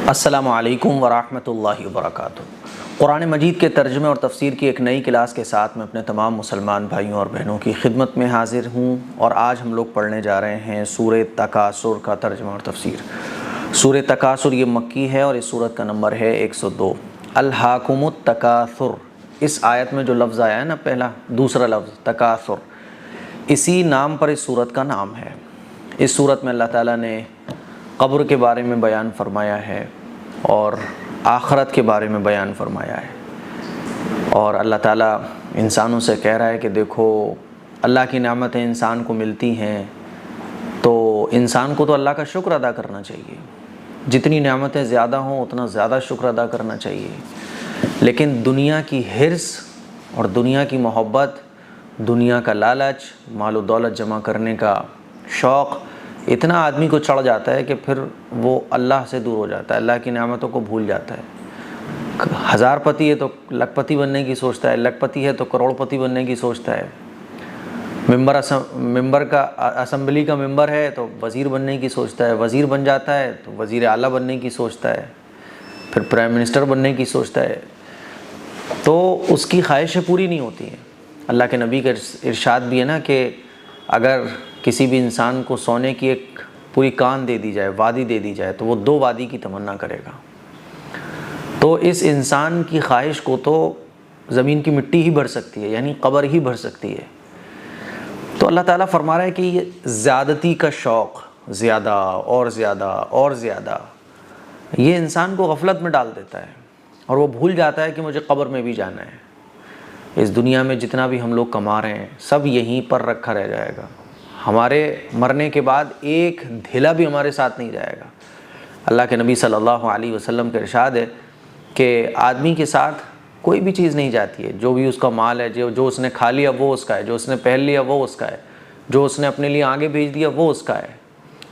السلام علیکم ورحمۃ اللہ وبرکاتہ۔ قرآن مجید کے ترجمے اور تفسیر کی ایک نئی کلاس کے ساتھ میں اپنے تمام مسلمان بھائیوں اور بہنوں کی خدمت میں حاضر ہوں، اور آج ہم لوگ پڑھنے جا رہے ہیں سورہ تکاثر کا ترجمہ اور تفسیر۔ سورہ تکاثر یہ مکی ہے اور اس سورت کا نمبر ہے 102۔ الہاکم التکاثر، اس آیت میں جو لفظ آیا ہے نا، پہلا دوسرا لفظ تکاثر، اسی نام پر اس سورت کا نام ہے۔ اس سورت میں اللہ تعالیٰ نے قبر کے بارے میں بیان فرمایا ہے اور آخرت کے بارے میں بیان فرمایا ہے، اور اللہ تعالیٰ انسانوں سے کہہ رہا ہے کہ دیکھو اللہ کی نعمتیں انسان کو ملتی ہیں تو انسان کو تو اللہ کا شکر ادا کرنا چاہیے، جتنی نعمتیں زیادہ ہوں اتنا زیادہ شکر ادا کرنا چاہیے۔ لیکن دنیا کی حرص اور دنیا کی محبت، دنیا کا لالچ، مال و دولت جمع کرنے کا شوق اتنا آدمی کو چڑھ جاتا ہے کہ پھر وہ اللہ سے دور ہو جاتا ہے، اللہ کی نعمتوں کو بھول جاتا ہے۔ ہزار پتی ہے تو لکھ پتی بننے کی سوچتا ہے، لکھ پتی ہے تو کروڑ پتی بننے کی سوچتا ہے، ممبر کا اسمبلی کا ممبر ہے تو وزیر بننے کی سوچتا ہے، وزیر بن جاتا ہے تو وزیر اعلیٰ بننے کی سوچتا ہے، پھر پرائم منسٹر بننے کی سوچتا ہے، تو اس کی خواہشیں پوری نہیں ہوتی ہیں۔ اللہ کے نبی کا ارشاد بھی ہے نا کہ اگر کسی بھی انسان کو سونے کی ایک پوری کان دے دی جائے، وادی دے دی جائے، تو وہ 2 وادی کی تمنا کرے گا۔ تو اس انسان کی خواہش کو تو زمین کی مٹی ہی بھر سکتی ہے، یعنی قبر ہی بھر سکتی ہے۔ تو اللہ تعالیٰ فرما رہا ہے کہ یہ زیادتی کا شوق، زیادہ اور زیادہ اور زیادہ، یہ انسان کو غفلت میں ڈال دیتا ہے اور وہ بھول جاتا ہے کہ مجھے قبر میں بھی جانا ہے۔ اس دنیا میں جتنا بھی ہم لوگ کما رہے ہیں سب یہیں پر رکھا رہ جائے گا، ہمارے مرنے کے بعد ایک دھلا بھی ہمارے ساتھ نہیں جائے گا۔ اللہ کے نبی صلی اللہ علیہ وسلم کا ارشاد ہے کہ آدمی کے ساتھ کوئی بھی چیز نہیں جاتی ہے، جو بھی اس کا مال ہے، جو اس نے کھا لیا وہ اس کا ہے، جو اس نے پہن لیا وہ اس کا ہے، جو اس نے اپنے لیے آگے بھیج دیا وہ اس کا ہے،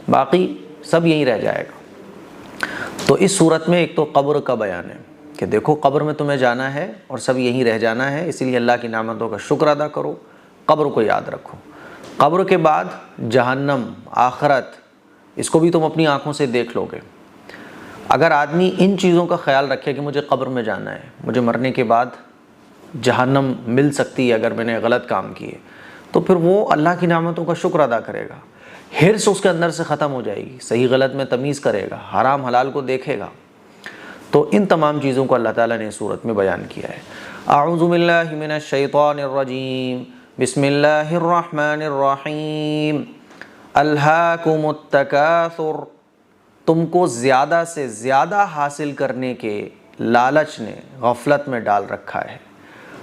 باقی سب یہیں رہ جائے گا۔ تو اس صورت میں ایک تو قبر کا بیان ہے کہ دیکھو قبر میں تمہیں جانا ہے اور سب یہیں رہ جانا ہے، اسی لیے اللہ کی نعمتوں کا شکر ادا کرو، قبر کو یاد رکھو۔ قبر کے بعد جہنم، آخرت، اس کو بھی تم اپنی آنکھوں سے دیکھ لو گے۔ اگر آدمی ان چیزوں کا خیال رکھے کہ مجھے قبر میں جانا ہے، مجھے مرنے کے بعد جہنم مل سکتی ہے اگر میں نے غلط کام کیے، تو پھر وہ اللہ کی نعمتوں کا شکر ادا کرے گا، حرص اس کے اندر سے ختم ہو جائے گی، صحیح غلط میں تمیز کرے گا، حرام حلال کو دیکھے گا۔ تو ان تمام چیزوں کو اللہ تعالیٰ نے اس صورت میں بیان کیا ہے۔ اعوذ باللہ من الشیطان الرجیم، بسم اللہ الرحمن الرحیم۔ الہاکم التکاثر، تم کو زیادہ سے زیادہ حاصل کرنے کے لالچ نے غفلت میں ڈال رکھا ہے۔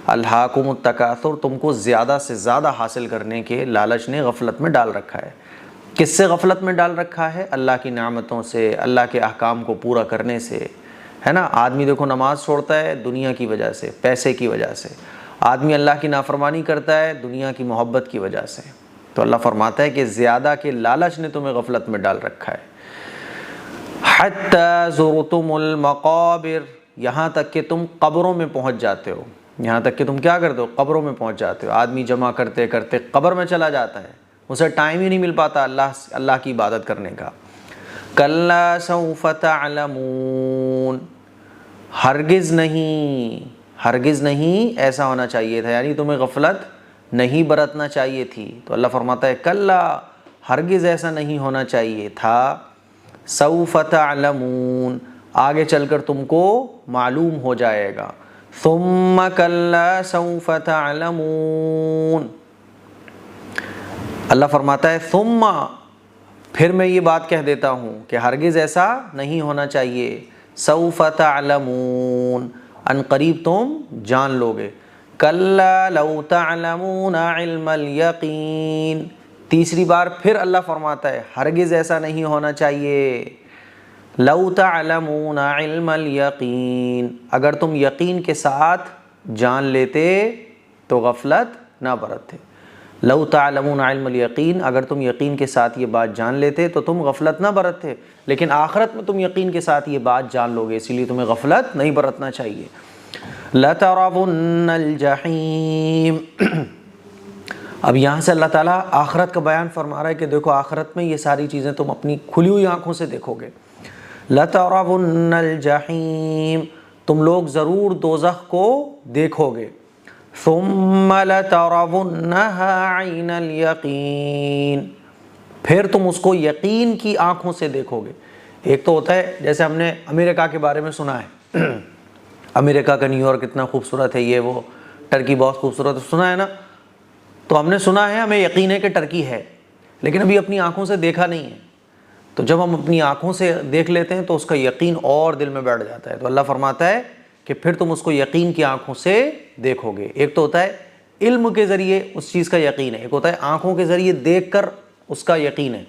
الہاکم التکاثر، تم کو زیادہ سے زیادہ حاصل کرنے کے لالچ نے غفلت میں ڈال رکھا ہے۔ کس سے غفلت میں ڈال رکھا ہے؟ اللہ کی نعمتوں سے، اللہ کے احکام کو پورا کرنے سے، ہے نا۔ آدمی دیکھو نماز چھوڑتا ہے دنیا کی وجہ سے، پیسے کی وجہ سے، آدمی اللہ کی نافرمانی کرتا ہے دنیا کی محبت کی وجہ سے۔ تو اللہ فرماتا ہے کہ زیادہ کے لالچ نے تمہیں غفلت میں ڈال رکھا ہے۔ حتی زرتم المقابر، یہاں تک کہ تم قبروں میں پہنچ جاتے ہو، یہاں تک کہ تم کیا کرتے ہو؟ قبروں میں پہنچ جاتے ہو۔ آدمی جمع کرتے کرتے قبر میں چلا جاتا ہے، اسے ٹائم ہی نہیں مل پاتا اللہ کی عبادت کرنے کا۔ کلا سوف تعلمون، ہرگز نہیں، ہرگز نہیں ایسا ہونا چاہیے تھا، یعنی تمہیں غفلت نہیں برتنا چاہیے تھی۔ تو اللہ فرماتا ہے کلا، ہرگز ایسا نہیں ہونا چاہیے تھا، سوف تعلمون، آگے چل کر تم کو معلوم ہو جائے گا۔ ثم کلا سوف تعلمون، اللہ فرماتا ہے ثم، پھر میں یہ بات کہہ دیتا ہوں کہ ہرگز ایسا نہیں ہونا چاہیے، سوف تعلمون، ان قریب تم جان لوگے۔ کلا لو تعلمون علم الیقین، تیسری بار پھر اللہ فرماتا ہے ہرگز ایسا نہیں ہونا چاہیے، لو تعلمون علم الیقین، اگر تم یقین کے ساتھ جان لیتے تو غفلت نہ برتتے۔ لو تعلمون علم الیقین، اگر تم یقین کے ساتھ یہ بات جان لیتے تو تم غفلت نہ برتتے، لیکن آخرت میں تم یقین کے ساتھ یہ بات جان لو گے، اسی لیے تمہیں غفلت نہیں برتنا چاہیے۔ لَتَرَوُنَّ الْجَحِيمَ، اب یہاں سے اللہ تعالیٰ آخرت کا بیان فرما رہا ہے کہ دیکھو آخرت میں یہ ساری چیزیں تم اپنی کھلی ہوئی آنکھوں سے دیکھو گے۔ لَتَرَوُنَّ الْجَحِيمَ، تم لوگ ضرور دوزخ کو دیکھو گے، ثُمَّ لَتَرَوُنَّهَا عَيْنَ الْيَقِينِ، پھر تم اس کو یقین کی آنکھوں سے دیکھو گے۔ ایک تو ہوتا ہے جیسے ہم نے امریکہ کے بارے میں سنا ہے، امریکہ کا نیو یارک اتنا خوبصورت ہے، یہ وہ، ٹرکی بہت خوبصورت ہے، سنا ہے نا؟ تو ہم نے سنا ہے، ہمیں یقین ہے کہ ٹرکی ہے، لیکن ابھی اپنی آنکھوں سے دیکھا نہیں ہے۔ تو جب ہم اپنی آنکھوں سے دیکھ لیتے ہیں تو اس کا یقین اور دل میں بیٹھ جاتا ہے۔ تو اللہ فرماتا ہے کہ پھر تم اس کو یقین کی آنکھوں سے دیکھو گے۔ ایک تو ہوتا ہے علم کے ذریعے اس چیز کا یقین ہے، ایک ہوتا ہے آنکھوں کے ذریعے دیکھ کر اس کا یقین ہے۔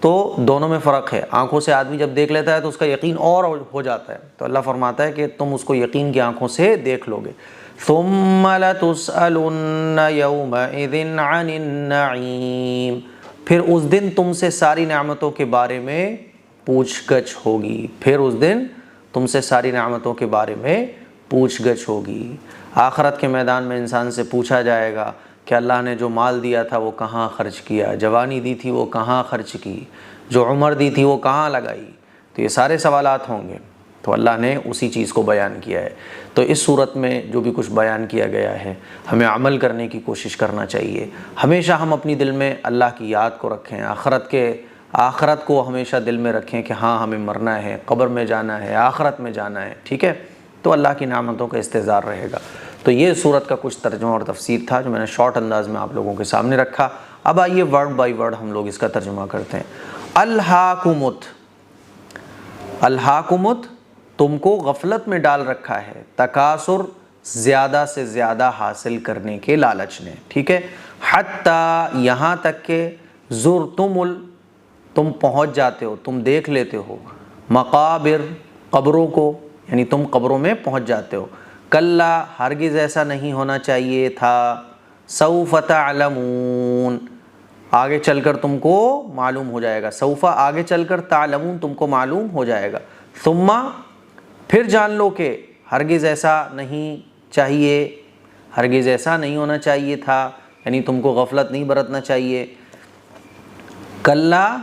تو دونوں میں فرق ہے، آنکھوں سے آدمی جب دیکھ لیتا ہے تو اس کا یقین اور ہو جاتا ہے۔ تو اللہ فرماتا ہے کہ تم اس کو یقین کی آنکھوں سے دیکھ لو گے۔ ثُمَّ لَتُسْأَلُنَّ يَوْمَئِذٍ عَنِ النَّعِيمِ، پھر اس دن تم سے ساری نعمتوں کے بارے میں پوچھ گچھ ہوگی، پھر اس دن تم سے ساری نعمتوں کے بارے میں پوچھ گچھ ہوگی۔ آخرت کے میدان میں انسان سے پوچھا جائے گا کہ اللہ نے جو مال دیا تھا وہ کہاں خرچ کیا، جوانی دی تھی وہ کہاں خرچ کی، جو عمر دی تھی وہ کہاں لگائی۔ تو یہ سارے سوالات ہوں گے، تو اللہ نے اسی چیز کو بیان کیا ہے۔ تو اس صورت میں جو بھی کچھ بیان کیا گیا ہے ہمیں عمل کرنے کی کوشش کرنا چاہیے۔ ہمیشہ ہم اپنی دل میں اللہ کی یاد کو رکھیں، آخرت کو ہمیشہ دل میں رکھیں کہ ہاں ہمیں مرنا ہے، قبر میں جانا ہے، آخرت میں جانا ہے، ٹھیک ہے؟ تو اللہ کی نعمتوں کا استحضار رہے گا۔ تو یہ صورت کا کچھ ترجمہ اور تفسیر تھا جو میں نے شارٹ انداز میں آپ لوگوں کے سامنے رکھا۔ اب آئیے ورڈ بائی ورڈ ہم لوگ اس کا ترجمہ کرتے ہیں۔ الہاکمت، الہاکمت تم کو غفلت میں ڈال رکھا ہے، تکاثر زیادہ سے زیادہ حاصل کرنے کے لالچ نے، ٹھیک ہے؟ حتیٰ یہاں تک کہ زرتم تم پہنچ جاتے ہو، تم دیکھ لیتے ہو، مقابر قبروں کو، یعنی تم قبروں میں پہنچ جاتے ہو۔ کلا ہرگز ایسا نہیں ہونا چاہیے تھا، سوف تعلمون آگے چل کر تم کو معلوم ہو جائے گا، سوف آگے چل کر، تعلمون تم کو معلوم ہو جائے گا، ثم پھر جان لو کہ ہرگز ایسا نہیں چاہیے، ہرگز ایسا نہیں ہونا چاہیے تھا، یعنی تم کو غفلت نہیں برتنا چاہیے۔ کلا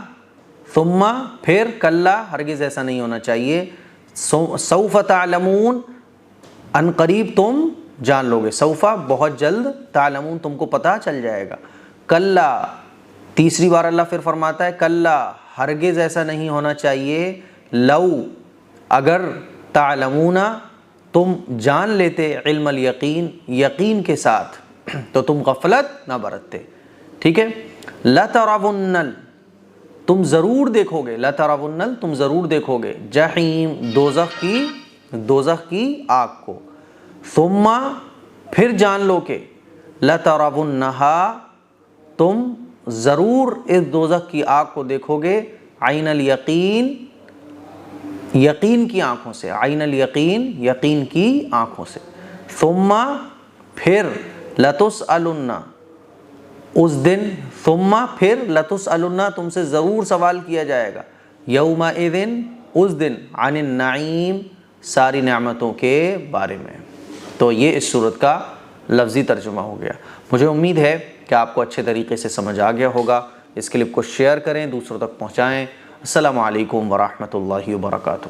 ثم پھر، کلا ہرگز ایسا نہیں ہونا چاہیے، سوف تعلمون ان قریب تم جان لو گے، سوف بہت جلد، تعلمون تم کو پتہ چل جائے گا۔ کلا تیسری بار اللہ پھر فرماتا ہے کلا ہرگز ایسا نہیں ہونا چاہیے، لو اگر، تعلمون تم جان لیتے، علم الیقین یقین کے ساتھ تو تم غفلت نہ برتتے، ٹھیک ہے؟ لَتَرَوُنَّ تم ضرور دیکھو گے، لَتَرَوُنَّ تم ضرور دیکھو گے، جحیم دوزخ کی آگ کو، ثم پھر جان لو کہ لَتَرَوُنَّهَا تم ضرور اس دوزخ کی آگ کو دیکھو گے، عین الیقین یقین کی آنکھوں سے، عین الیقین یقین کی آنکھوں سے، ثم پھر لَتُسْأَلُنَّ اس دن، ثم پھر لَتُسْأَلُنَّ تم سے ضرور سوال کیا جائے گا، یومئذ اس دن، عن النعیم ساری نعمتوں کے بارے میں۔ تو یہ اس صورت کا لفظی ترجمہ ہو گیا۔ مجھے امید ہے کہ آپ کو اچھے طریقے سے سمجھ آ گیا ہوگا۔ اس کلپ کو شیئر کریں، دوسروں تک پہنچائیں۔ السلام علیکم ورحمۃ اللہ وبرکاتہ۔